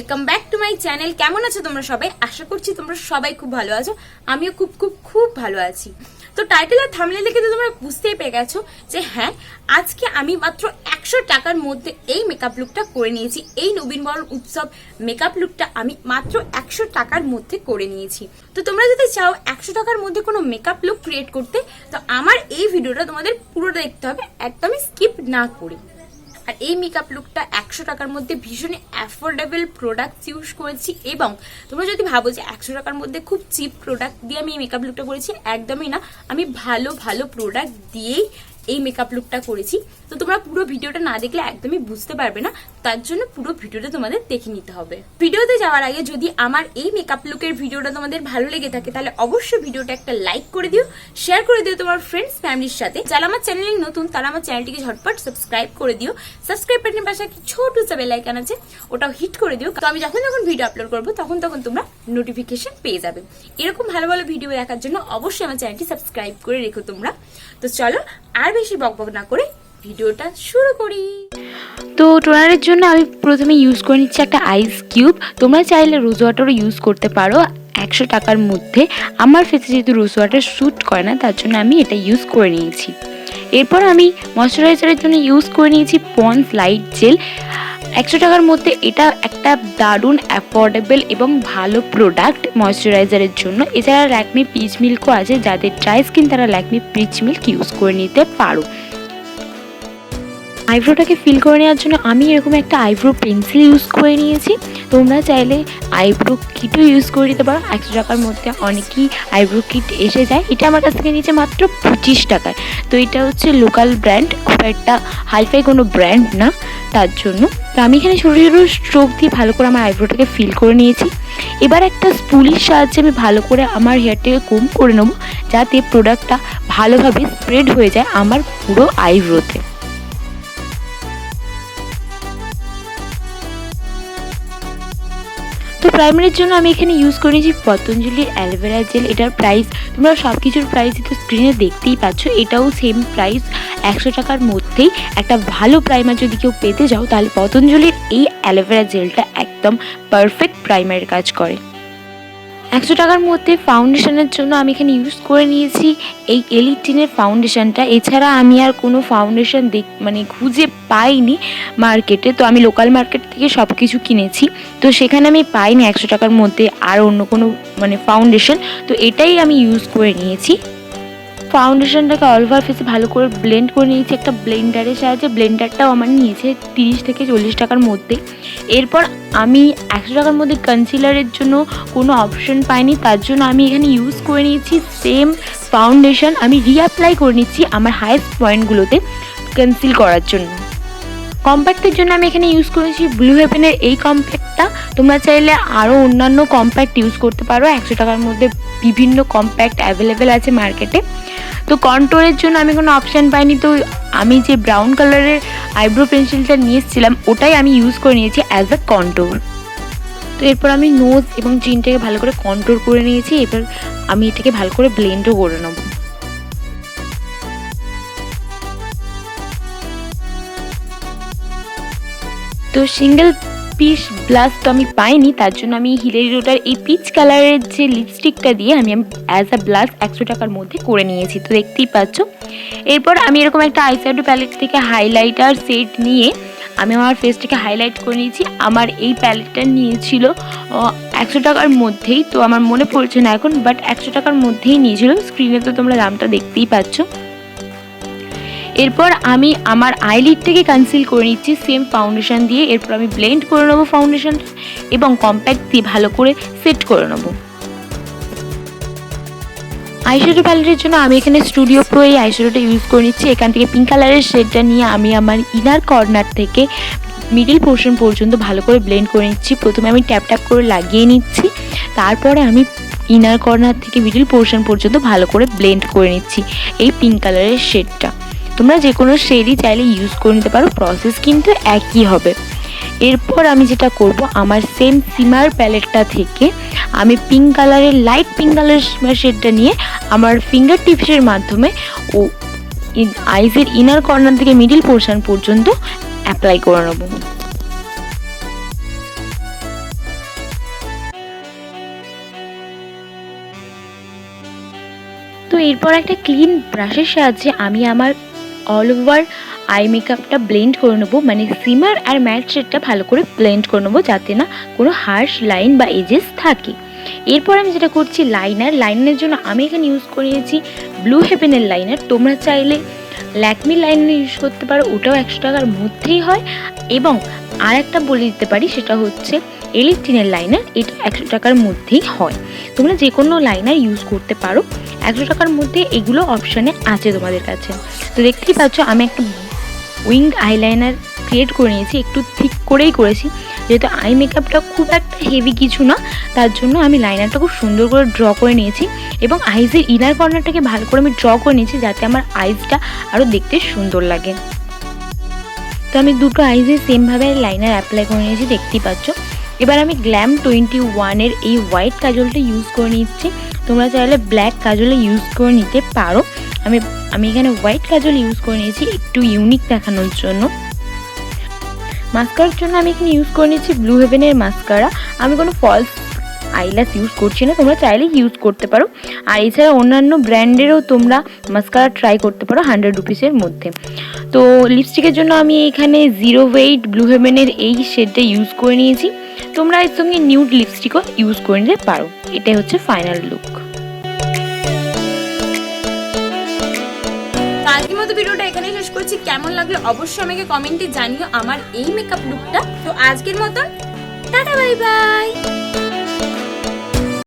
Welcome back to my channel. কেমন আছো তোমরা সবাই? আশা করছি তোমরা সবাই খুব ভালো আছো। আমিও খুব খুব খুব ভালো আছি। তো টাইটেল আর থাম্বনেল দেখে তো তোমরা বুঝতেই পেরে গেছো যে হ্যাঁ, আজকে আমি মাত্র 100 টাকার মধ্যে এই মেকআপ লুকটা করে নিয়েছি। এই নবীন বরণ উৎসব মেকআপ লুকটা আমি মাত্র 100 টাকার মধ্যে করে নিয়েছি। তো তোমরা যদি চাও 100 টাকার মধ্যে কোনো মেকআপ লুক ক্রিয়েট করতে, তো আমার এই ভিডিওটা তোমাদের পুরোটা দেখতে হবে, একদমই স্কিপ না করে। আর এই মেকআপ লুকটা 100 টাকার মধ্যে ভীষণ অ্যাফোর্ডেবল প্রোডাক্ট ইউজ করেছি। এবং তোমরা যদি ভাবো যে 100 টাকার মধ্যে খুব চিপ প্রোডাক্ট দিয়ে আমি এই মেকআপ লুকটা করেছি, একদমই না। আমি ভালো ভালো প্রোডাক্ট দিয়েই এই মেকআপ লুকটা করেছি। তো তোমরা পুরো ভিডিওটা না দেখলে একদমই বুঝতে পারবে না, তার জন্য পুরো ভিডিওটা তোমাদের দেখে নিতে হবে। ভিডিওতে যাওয়ার আগে যদি আমার এই মেকআপ লুকের ভিডিওটা তোমাদের ভালো লেগে থাকে, তাহলে অবশ্যই ভিডিওটা একটা লাইক করে দিও, শেয়ার করে দিও তোমার ফ্রেন্ডস ফ্যামিলির সাথে। যারা আমার চ্যানেলে নতুন তারা আমার চ্যানেলটিকে ঝটপট সাবস্ক্রাইব করে দিও। সাবস্ক্রাইব বাটনের পাশে একটা ছোট বেল আইকন আছে, ওটাও হিট করে দিও। তো আমি যখন ভিডিও আপলোড করবো তখন তোমরা নোটিফিকেশন পেয়ে যাবে। এরকম ভালো ভালো ভিডিও দেখার জন্য অবশ্যই আমার চ্যানেলটি সাবস্ক্রাইব করে রেখো তোমরা। তো চলো আর বেশি বকবক না করে ভিডিওটা শুরু করি। তো টোনারের জন্য আমি প্রথমে ইউজ করে নিচ্ছি একটা আইস কিউব। তোমরা চাইলে রোজ ওয়াটারও ইউজ করতে পারো 100 টাকার মধ্যে। আমার ফেসে যেহেতু রোজ ওয়াটার স্যুট করে না, তার জন্য আমি এটা ইউজ করে নিয়েছি। এরপর আমি ময়শ্চারাইজারের জন্য ইউজ করে নিয়েছি পন্ডস লাইট জেল। 100 টাকার মধ্যে এটা একটা দারুণ অ্যাফোর্ডেবল এবং ভালো প্রোডাক্ট ময়শ্চারাইজারের জন্য। এছাড়া ল্যাকমি পিচ মিল্কও আছে, যাদের ড্রাই স্কিন তারা ল্যাকমি পিচ মিল্ক ইউজ করে নিতে পারো। আইব্রোটাকে ফিল করে নেওয়ার জন্য আমি এরকম একটা আইব্রো পেন্সিল ইউজ করে নিয়েছি। তোমরা চাইলে আইব্রো কিটও ইউজ করে নিতে পারো। 100 টাকার মধ্যে অনেকই আইব্রো কিট এসে যায়। এটা আমার কাছ থেকে নিয়েছে মাত্র 25 টাকায়। তো এটা হচ্ছে লোকাল ব্র্যান্ড, খুব একটা হাইফাই কোনো ব্র্যান্ড না, তার জন্য। তো আমি এখানে ছোটো ছোটো স্ট্রোক দিয়ে ভালো করে আমার আইব্রোটাকে ফিল করে নিয়েছি। এবার একটা স্পুলির সাহায্যে আমি ভালো করে আমার হেয়ারটাকে কোম করে নেবো, যাতে প্রোডাক্টটা ভালোভাবে স্প্রেড হয়ে যায় আমার পুরো আইব্রোতে। তো প্রাইমারির জন্য আমি এখানে ইউজ করে নিয়েছি পতঞ্জলির অ্যালোভেরা জেল। এটার প্রাইস তোমরা সব কিছুর প্রাইসই তো স্ক্রিনে দেখতেই পাচ্ছ। এটাও সেম প্রাইস 100 টাকার মধ্যেই। একটা ভালো প্রাইমার যদি কেউ পেতে যাও, তাহলে পতঞ্জলির এই অ্যালোভেরা জেলটা একদম পারফেক্ট প্রাইমারের কাজ করে। 100 টাকার মধ্যে ফাউন্ডেশনের জন্য আমি এখানে ইউজ করে নিয়েছি এই এলিটিনের ফাউন্ডেশনটা। এছাড়া আমি আর কোনো ফাউন্ডেশন খুঁজে পাইনি মার্কেটে। তো আমি লোকাল মার্কেট থেকে সব কিছু কিনেছি, তো সেখানে আমি পাইনি 100 টাকার মধ্যে আর অন্য কোনো ফাউন্ডেশন। তো এটাই আমি ইউজ করে নিয়েছি। ফাউন্ডেশনটাকে অল ওভার ফেসে ভালো করে ব্লেন্ড করে নিয়েছি একটা ব্লেন্ডারের সাহায্যে। ব্লেন্ডারটাও আমার নিয়েছে 30 থেকে 40 টাকার মধ্যে। এরপর আমি 100 টাকার মধ্যে কনসিলারের জন্য কোনো অপশন পাইনি, তার জন্য আমি এখানে ইউজ করে নিয়েছি সেম ফাউন্ডেশন। আমি রিঅ্যাপ্লাই করে নিচ্ছি আমার হাইস্ট পয়েন্টগুলোতে কনসিল করার জন্য। কম্প্যাক্টের জন্য আমি এখানে ইউজ করেছি ব্লু হেভেনের এই কম্প্যাক্টটা। তোমরা চাইলে আরও অন্যান্য কম্প্যাক্ট ইউজ করতে পারো। 100 টাকার মধ্যে বিভিন্ন কম্প্যাক্ট অ্যাভেলেবেল আছে মার্কেটে। তো কন্ট্রোলের জন্য আমি কোনো অপশান পাইনি, তো আমি যে ব্রাউন কালারের আইব্রো পেন্সিলটা নিয়ে এসেছিলাম ওটাই আমি ইউজ করে নিয়েছি অ্যাজ আ কন্ট্রোল। তো এরপর আমি নোজ এবং চিনটাকে ভালো করে কন্ট্রোল করে নিয়েছি। এবার আমি এটাকে ভালো করে ব্লেন্ডও করে নেব। তো সিঙ্গেল পিস ব্লাশ তো আমি পাইনি, তার জন্য আমি হিলেরিওটার এই পিচ কালারের যে লিপস্টিকটা দিয়ে আমি অ্যাজ আ ব্লাশ 100 টাকার মধ্যে করে নিয়েছি। তো দেখতেই পাচ্ছ। এরপর আমি এরকম একটা আইশ্যাডো প্যালেট থেকে হাইলাইটার সেট নিয়ে আমি আমার ফেসটাকে হাইলাইট করে নিয়েছি। আমার এই প্যালেটটা নিয়েছিল 100 টাকার মধ্যেই, তো আমার মনে পড়ছে না এখন, বাট 100 টাকার মধ্যেই নিয়েছিল। স্ক্রিনে তো তোমরা দামটা দেখতেই পাচ্ছ। এরপর আমি আমার আইলিডটাকে কনসিল করে নিচ্ছি সেম ফাউন্ডেশন দিয়ে। এরপর আমি ব্লেন্ড করে নেবো ফাউন্ডেশনটা এবং কম্প্যাক্ট দিয়ে ভালো করে সেট করে নেবো। আইশ্যাডো প্যালেটের জন্য আমি এখানে স্টুডিও প্রো এই আইশ্যাডোটা ইউজ করে নিচ্ছি। এখান থেকে পিঙ্ক কালারের শেডটা নিয়ে আমি আমার ইনার কর্নার থেকে মিডিল পোর্শন পর্যন্ত ভালো করে ব্লেন্ড করে নিচ্ছি। প্রথমে আমি ট্যাপ ট্যাপ করে লাগিয়ে নিচ্ছি, তারপরে আমি ইনার কর্নার থেকে মিডিল পোর্শন পর্যন্ত ভালো করে ব্লেন্ড করে নিচ্ছি এই পিঙ্ক কালারের শেডটা। তোমরা যে কোনো শেডই চাইলে ইউজ করে নিতে পারো, প্রসেস কিন্তু একই হবে। এরপর আমি যেটা করব, আমার সেম সিমার প্যালেটটা থেকে আমি পিঙ্ক কালারের লাইট পিঙ্ক কালারের সিমার শেডটা নিয়ে আমার ফিঙ্গার টিপসের মাধ্যমে ও আইজের ইনার কর্নার থেকে মিডিল পোর্শন পর্যন্ত অ্যাপ্লাই করে নেব। এরপর একটা ক্লিন ব্রাশের সাহায্যে আমি আমার অল ওভার আই মেকআপটা ব্লেন্ড করে নেবো, মানে সিমার আর ম্যাট শেডটা ভালো করে ব্লেন্ড করে নেবো যাতে না কোনো হার্শ লাইন বা এজেস থাকে। এরপর আমি যেটা করছি লাইনারের জন্য আমি এখানে ইউজ করে নিয়েছি ব্লু হেভেনের লাইনার। তোমরা চাইলে ল্যাকমি লাইনার ইউজ করতে পারো, ওটাও 100 টাকার মধ্যেই হয়। এবং আর একটা বলে দিতে পারি, সেটা হচ্ছে এলিস্টিনের লাইনার, এটা 100 টাকার মধ্যেই হয়। তোমরা যে কোনো লাইনার ইউজ করতে পারো, 100 টাকার মধ্যে এগুলো অপশানে আছে তোমাদের কাছে। তো দেখতেই পাচ্ছ আমি একটা উইং আইলাইনার ক্রিয়েট করে নিয়েছি, একটু থিক করেই করেছি যেহেতু আই মেকআপটা খুব একটা হেভি কিছু না, তার জন্য আমি লাইনারটা খুব সুন্দর করে ড্র করে নিয়েছি এবং আইজের ইনার কর্নারটাকে ভালো করে আমি ড্র করে নিয়েছি যাতে আমার আইজটা আরও দেখতে সুন্দর লাগে। তো আমি দুটো আইজে সেমভাবে লাইনার অ্যাপ্লাই করে নিয়েছি, দেখতেই পাচ্ছ। এবার আমি গ্ল্যাম 21-এর এই হোয়াইট কাজলটা ইউজ করে নিচ্ছি। তোমরা চাইলে ব্ল্যাক কাজলে ইউজ করে নিতে পারো, আমি এখানে হোয়াইট কাজল ইউজ করে নিয়েছি একটু ইউনিক দেখানোর জন্য। মাস্কারার জন্য আমি এখানে ইউজ করে নিচ্ছি ব্লু হেভেনের মাস্কারা। আমি কোনো ফলস আইল্যাশ ইউজ করছি না, তোমরা চাইলে ইউজ করতে পারো। আর এছাড়া অন্যান্য ব্র্যান্ডেরও তোমরা মাস্কারা ট্রাই করতে পারো 100 রুপিসের মধ্যে। তো লিপস্টিকের জন্য আমি এখানে 0 ওয়েট ব্লু হেভেনের এই শেডটা ইউজ করে নিয়েছি। তোমরা এর সঙ্গে নিউড লিপস্টিকও ইউজ করে নিতে পারো। এটাই হচ্ছে ফাইনাল লুক। আজকের মতো ভিডিওটা এখানেই শেষ করছি। কেমন লাগলো অবশ্যই আমাকে কমেন্টে জানিও আমার এই মেকআপ লুকটা। তো আজকের মতন টাটা, বাই বাই।